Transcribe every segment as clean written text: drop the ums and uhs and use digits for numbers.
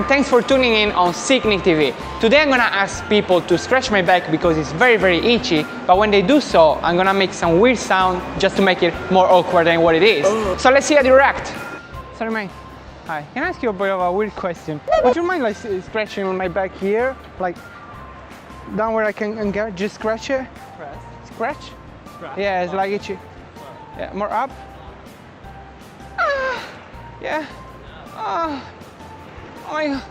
and thanks for tuning in on Sicknick TV. Today I'm gonna ask people to scratch my back because it's very itchy, but when they do so, I'm gonna make some weird sound just to make it more awkward than what it is. So let's see how they react. Sorry mate. Hi, can I ask you a bit of a weird question? Would you mind like scratching on my back here? Like down where I can get, just scratch it? Scratch? Yeah, it's like itchy. Yeah, more up. Yeah. Oh my god.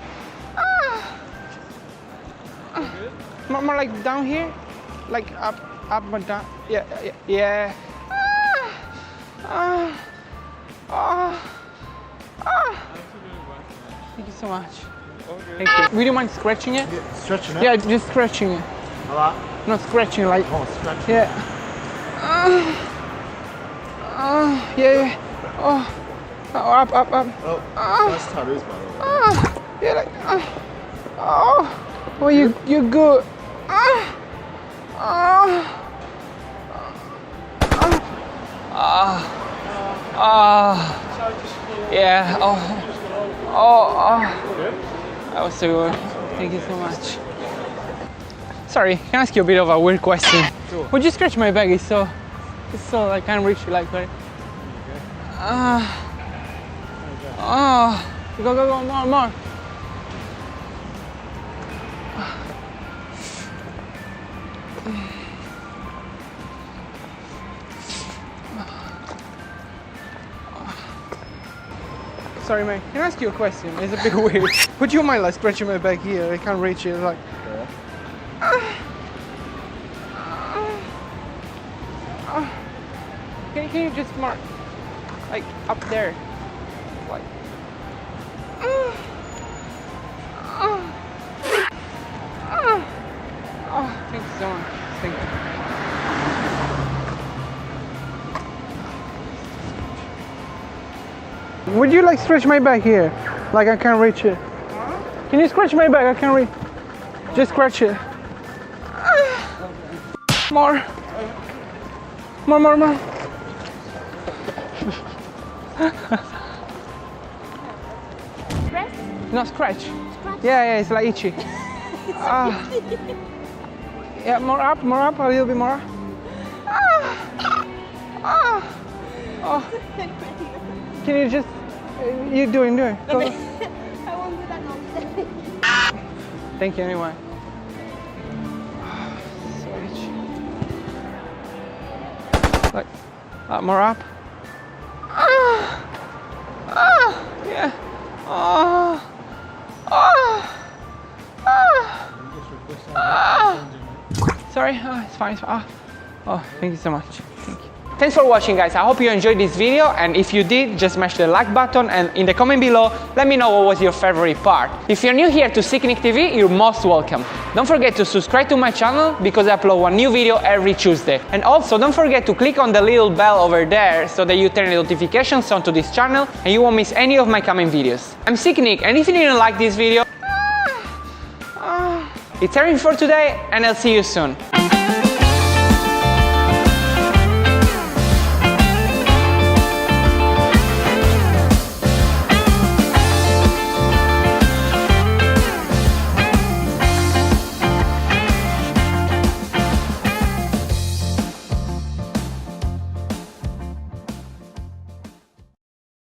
More like down here, like up and down. Yeah. Thank you so much. Okay. Thank you. Would you mind scratching it? Yeah, stretching it? Yeah, just scratching it. A lot? Not scratching, like. Oh, stretching. Yeah. Yeah. Oh, up. Oh, that's tattoos, by the way. Yeah, like. Oh, you're good. Yeah. That was so good. Thank you so much. Sorry, can I ask you a bit of a weird question? Sure. Would you scratch my back? It's so I can't reach you like that. Go, more. Sorry mate, can I ask you a question? It's a bit weird. Would you mind like scratching my back here? I can't reach it like. Can you just mark like up there? Like thank you so much. Thank you. Would you like stretch my back here? Like I can't reach it. Can you scratch my back? I can't reach. Just scratch it. More. Press? No, scratch. Yeah, it's like itchy. Yeah, more up, a little bit more. Can you just, you doing? Go. I won't do that now. Thank you anyway. So itchy. Like, more up. Yeah. Sorry, it's fine. Thank you so much. Thank you. Thanks for watching guys, I hope you enjoyed this video, and if you did, just smash the like button, and in the comment below, let me know what was your favorite part. If you're new here to Sicknick TV, you're most welcome. Don't forget to subscribe to my channel, because I upload one new video every Tuesday. And also, don't forget to click on the little bell over there, so that you turn the notifications on to this channel, and you won't miss any of my coming videos. I'm Sicknick, and if you didn't like this video, it's everything for today, and I'll see you soon.